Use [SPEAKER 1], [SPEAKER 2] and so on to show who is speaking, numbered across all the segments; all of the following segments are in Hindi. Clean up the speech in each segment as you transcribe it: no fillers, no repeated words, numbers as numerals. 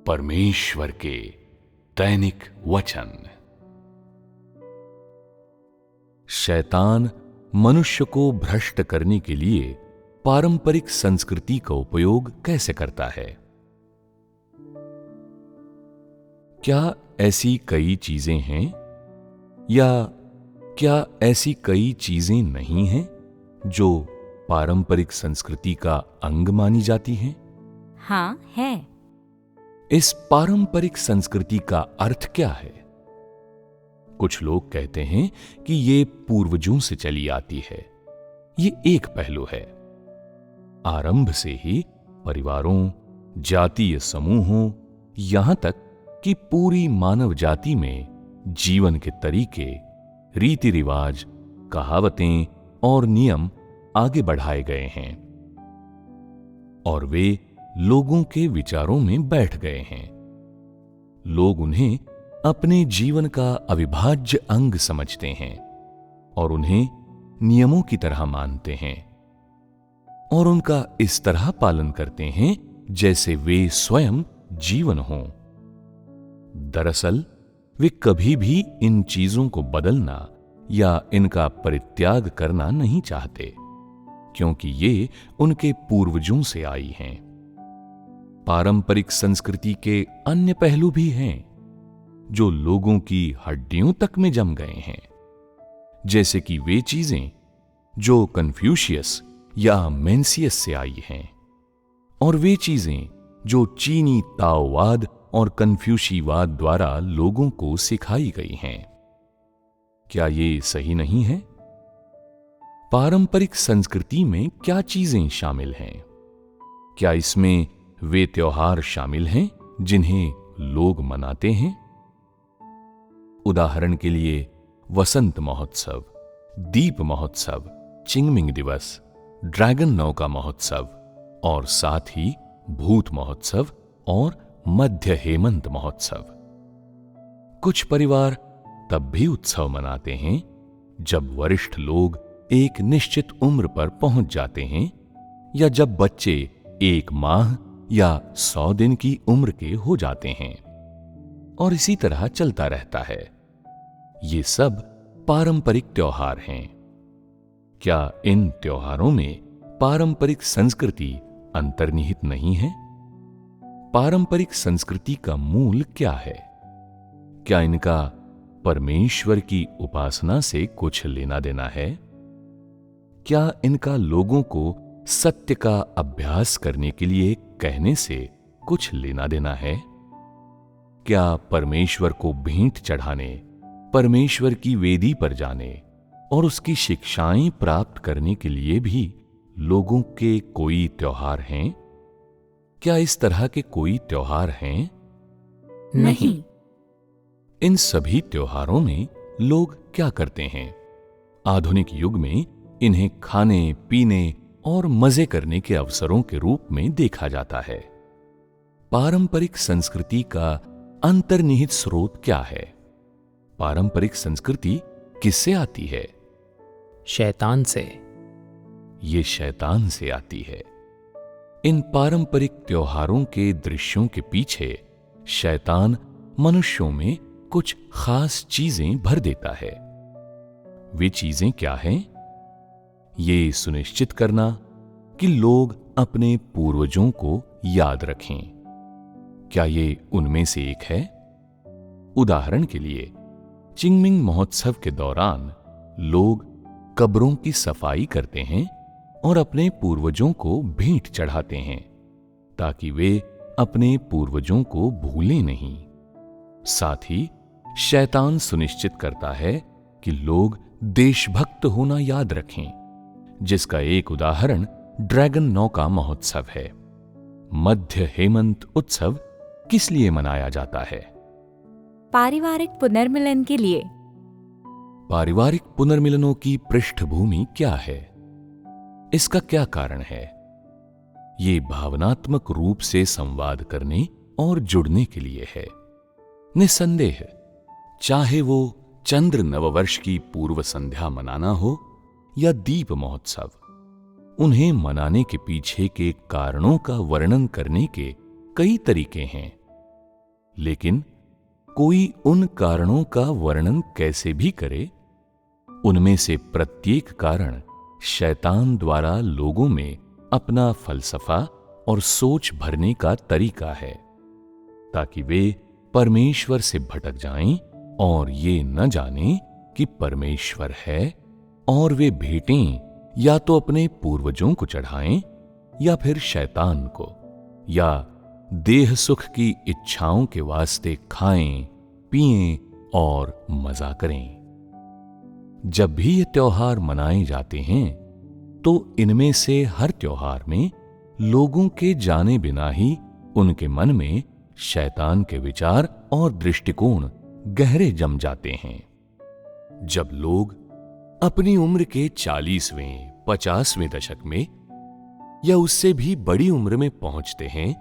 [SPEAKER 1] परमेश्वर के दैनिक वचन। शैतान मनुष्य को भ्रष्ट करने के लिए पारंपरिक संस्कृति का उपयोग कैसे करता है? क्या ऐसी कई चीजें हैं या क्या ऐसी कई चीजें नहीं हैं जो पारंपरिक संस्कृति का अंग मानी जाती हैं?
[SPEAKER 2] हाँ, है।
[SPEAKER 1] इस पारंपरिक संस्कृति का अर्थ क्या है? कुछ लोग कहते हैं कि ये पूर्वजों से चली आती है। ये एक पहलू है। आरंभ से ही परिवारों, जातीय समूहों, यहां तक कि पूरी मानव जाति में जीवन के तरीके, रीति रिवाज, कहावतें और नियम आगे बढ़ाए गए हैं और वे लोगों के विचारों में बैठ गए हैं। लोग उन्हें अपने जीवन का अविभाज्य अंग समझते हैं और उन्हें नियमों की तरह मानते हैं और उनका इस तरह पालन करते हैं जैसे वे स्वयं जीवन हों। दरअसल वे कभी भी इन चीजों को बदलना या इनका परित्याग करना नहीं चाहते, क्योंकि ये उनके पूर्वजों से आई हैं। पारंपरिक संस्कृति के अन्य पहलू भी हैं जो लोगों की हड्डियों तक में जम गए हैं, जैसे कि वे चीजें जो कन्फ्यूशियस या मेंसियस से आई हैं और वे चीजें जो चीनी ताओवाद और कन्फ्यूशीवाद द्वारा लोगों को सिखाई गई हैं। क्या ये सही नहीं है? पारंपरिक संस्कृति में क्या चीजें शामिल हैं? क्या इसमें वे त्योहार शामिल हैं जिन्हें लोग मनाते हैं? उदाहरण के लिए वसंत महोत्सव, दीप महोत्सव, चिंगमिंग दिवस, ड्रैगन नौका महोत्सव और साथ ही भूत महोत्सव और मध्य हेमंत महोत्सव। कुछ परिवार तब भी उत्सव मनाते हैं जब वरिष्ठ लोग एक निश्चित उम्र पर पहुंच जाते हैं या जब बच्चे 1 माह या 100 दिन की उम्र के हो जाते हैं, और इसी तरह चलता रहता है। ये सब पारंपरिक त्योहार हैं। क्या इन त्योहारों में पारंपरिक संस्कृति अंतर्निहित नहीं है? पारंपरिक संस्कृति का मूल क्या है? क्या इनका परमेश्वर की उपासना से कुछ लेना देना है? क्या इनका लोगों को सत्य का अभ्यास करने के लिए कहने से कुछ लेना देना है? क्या परमेश्वर को भेंट चढ़ाने, परमेश्वर की वेदी पर जाने और उसकी शिक्षाएं प्राप्त करने के लिए भी लोगों के कोई त्योहार हैं? क्या इस तरह के कोई त्योहार हैं?
[SPEAKER 2] नहीं।
[SPEAKER 1] इन सभी त्योहारों में लोग क्या करते हैं? आधुनिक युग में इन्हें खाने, पीने और मजे करने के अवसरों के रूप में देखा जाता है। पारंपरिक संस्कृति का अंतर्निहित स्रोत क्या है? पारंपरिक संस्कृति किससे आती है?
[SPEAKER 3] शैतान से।
[SPEAKER 1] ये शैतान से आती है। इन पारंपरिक त्योहारों के दृश्यों के पीछे शैतान मनुष्यों में कुछ खास चीजें भर देता है। वे चीजें क्या हैं? ये सुनिश्चित करना कि लोग अपने पूर्वजों को याद रखें। क्या ये उनमें से एक है? उदाहरण के लिए चिंगमिंग महोत्सव के दौरान लोग कब्रों की सफाई करते हैं और अपने पूर्वजों को भेंट चढ़ाते हैं ताकि वे अपने पूर्वजों को भूलें नहीं। साथ ही शैतान सुनिश्चित करता है कि लोग देशभक्त होना याद रखें, जिसका एक उदाहरण ड्रैगन नौका महोत्सव है। मध्य हेमंत उत्सव किस लिए मनाया जाता है?
[SPEAKER 2] पारिवारिक पुनर्मिलन के लिए।
[SPEAKER 1] पारिवारिक पुनर्मिलनों की पृष्ठभूमि क्या है? इसका क्या कारण है? ये भावनात्मक रूप से संवाद करने और जुड़ने के लिए है। निस्संदेह, चाहे वो चंद्र नववर्ष की पूर्व संध्या मनाना हो या दीप महोत्सव, उन्हें मनाने के पीछे के कारणों का वर्णन करने के कई तरीके हैं लेकिन कोई उन कारणों का वर्णन कैसे भी करे, उनमें से प्रत्येक कारण शैतान द्वारा लोगों में अपना फलसफा और सोच भरने का तरीका है, ताकि वे परमेश्वर से भटक जाएं और ये न जानें कि परमेश्वर है, और वे भेंटें या तो अपने पूर्वजों को चढ़ाएं या फिर शैतान को, या देह सुख की इच्छाओं के वास्ते खाएं, पिएं और मजा करें। जब भी ये त्योहार मनाए जाते हैं तो इनमें से हर त्योहार में लोगों के जाने बिना ही उनके मन में शैतान के विचार और दृष्टिकोण गहरे जम जाते हैं। जब लोग अपनी उम्र के 40वें 50वें दशक में या उससे भी बड़ी उम्र में पहुंचते हैं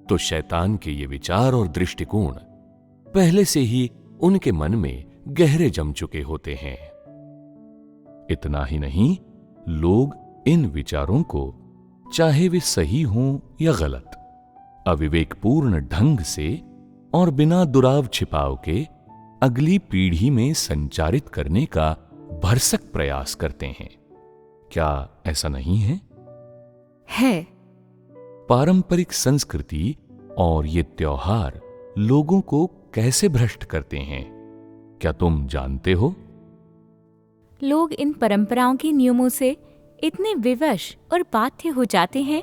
[SPEAKER 1] तो शैतान के ये विचार और दृष्टिकोण पहले से ही उनके मन में गहरे जम चुके होते हैं। इतना ही नहीं, लोग इन विचारों को, चाहे वे सही हों या गलत, अविवेकपूर्ण ढंग से और बिना दुराव छिपाव के अगली पीढ़ी में संचारित करने का भरसक प्रयास करते हैं। क्या ऐसा नहीं है?
[SPEAKER 2] है।
[SPEAKER 1] पारंपरिक संस्कृति और ये त्योहार लोगों को कैसे भ्रष्ट करते हैं, क्या तुम जानते हो?
[SPEAKER 2] लोग इन परंपराओं के नियमों से इतने विवश और बाध्य हो जाते हैं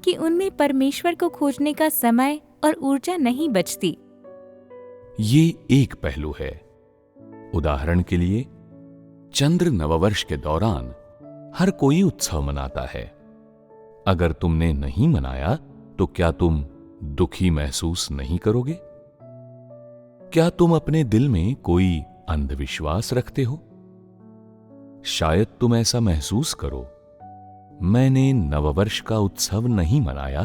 [SPEAKER 2] कि उनमें परमेश्वर को खोजने का समय और ऊर्जा नहीं बचती।
[SPEAKER 1] ये एक पहलू है। उदाहरण के लिए, चंद्र नववर्ष के दौरान हर कोई उत्सव मनाता है। अगर तुमने नहीं मनाया तो क्या तुम दुखी महसूस नहीं करोगे? क्या तुम अपने दिल में कोई अंधविश्वास रखते हो? शायद तुम ऐसा महसूस करो, मैंने नववर्ष का उत्सव नहीं मनाया,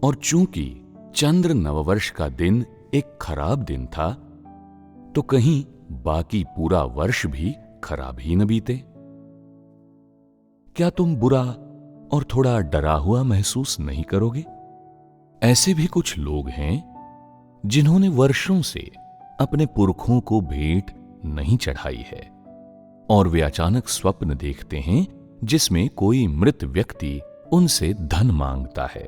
[SPEAKER 1] और चूंकि चंद्र नववर्ष का दिन एक खराब दिन था, तो कहीं बाकी पूरा वर्ष भी खराब ही न बीते। क्या तुम बुरा और थोड़ा डरा हुआ महसूस नहीं करोगे? ऐसे भी कुछ लोग हैं जिन्होंने वर्षों से अपने पुरखों को भेंट नहीं चढ़ाई है, और वे अचानक स्वप्न देखते हैं जिसमें कोई मृत व्यक्ति उनसे धन मांगता है।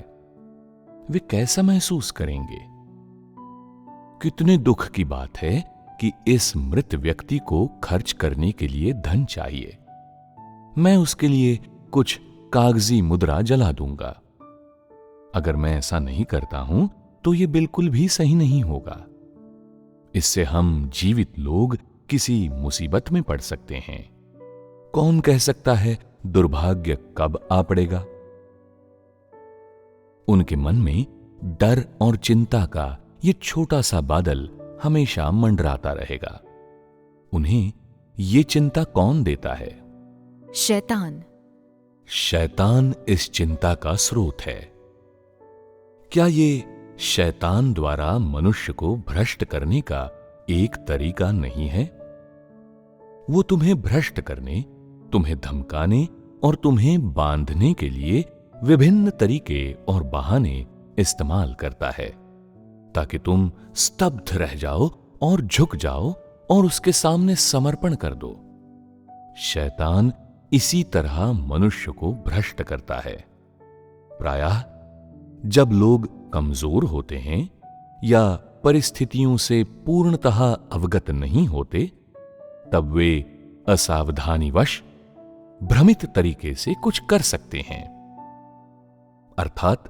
[SPEAKER 1] वे कैसा महसूस करेंगे? कितने दुख की बात है कि इस मृत व्यक्ति को खर्च करने के लिए धन चाहिए। मैं उसके लिए कुछ कागजी मुद्रा जला दूंगा। अगर मैं ऐसा नहीं करता हूं तो यह बिल्कुल भी सही नहीं होगा। इससे हम जीवित लोग किसी मुसीबत में पड़ सकते हैं। कौन कह सकता है दुर्भाग्य कब आ पड़ेगा? उनके मन में डर और चिंता का ये छोटा सा बादल हमेशा मंडराता रहेगा। उन्हें ये चिंता कौन देता है?
[SPEAKER 2] शैतान।
[SPEAKER 1] शैतान इस चिंता का स्रोत है। क्या ये शैतान द्वारा मनुष्य को भ्रष्ट करने का एक तरीका नहीं है? वो तुम्हें भ्रष्ट करने, तुम्हें धमकाने और तुम्हें बांधने के लिए विभिन्न तरीके और बहाने इस्तेमाल करता है, ताकि तुम स्तब्ध रह जाओ और झुक जाओ और उसके सामने समर्पण कर दो। शैतान इसी तरह मनुष्य को भ्रष्ट करता है। प्रायः जब लोग कमजोर होते हैं या परिस्थितियों से पूर्णतः अवगत नहीं होते, तब वे असावधानीवश भ्रमित तरीके से कुछ कर सकते हैं। अर्थात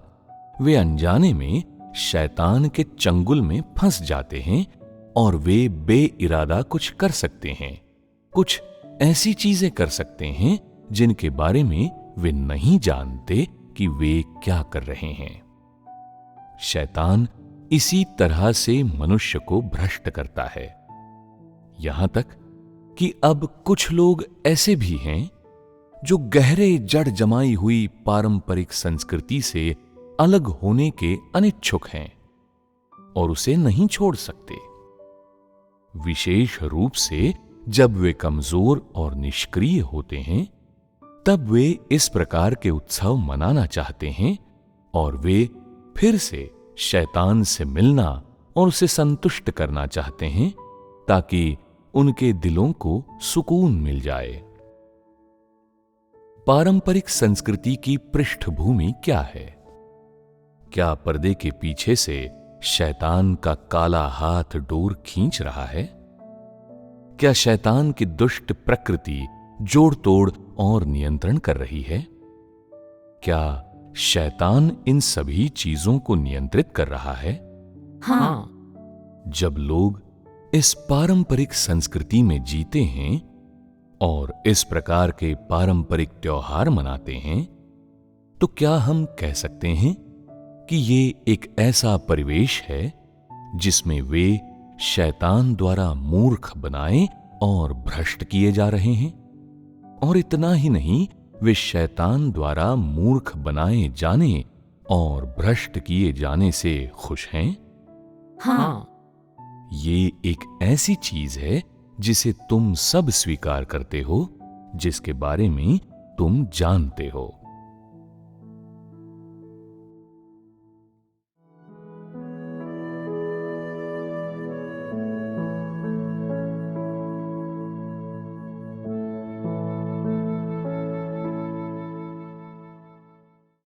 [SPEAKER 1] वे अनजाने में शैतान के चंगुल में फंस जाते हैं और वे बेइरादा कुछ कर सकते हैं, कुछ ऐसी चीजें कर सकते हैं जिनके बारे में वे नहीं जानते कि वे क्या कर रहे हैं। शैतान इसी तरह से मनुष्य को भ्रष्ट करता है। यहां तक कि अब कुछ लोग ऐसे भी हैं जो गहरे जड़ जमाई हुई पारंपरिक संस्कृति से अलग होने के अनिच्छुक हैं और उसे नहीं छोड़ सकते। विशेष रूप से जब वे कमजोर और निष्क्रिय होते हैं, तब वे इस प्रकार के उत्सव मनाना चाहते हैं और वे फिर से शैतान से मिलना और उसे संतुष्ट करना चाहते हैं ताकि उनके दिलों को सुकून मिल जाए। पारंपरिक संस्कृति की पृष्ठभूमि क्या है? क्या पर्दे के पीछे से शैतान का काला हाथ डोर खींच रहा है? क्या शैतान की दुष्ट प्रकृति जोड़ तोड़ और नियंत्रण कर रही है? क्या शैतान इन सभी चीजों को नियंत्रित कर रहा है?
[SPEAKER 3] हाँ।
[SPEAKER 1] जब लोग इस पारंपरिक संस्कृति में जीते हैं और इस प्रकार के पारंपरिक त्योहार मनाते हैं, तो क्या हम कह सकते हैं कि ये एक ऐसा परिवेश है जिसमें वे शैतान द्वारा मूर्ख बनाए और भ्रष्ट किए जा रहे हैं? और इतना ही नहीं, वे शैतान द्वारा मूर्ख बनाए जाने और भ्रष्ट किए जाने से खुश हैं?
[SPEAKER 3] हाँ।
[SPEAKER 1] ये एक ऐसी चीज है जिसे तुम सब स्वीकार करते हो, जिसके बारे में तुम जानते हो।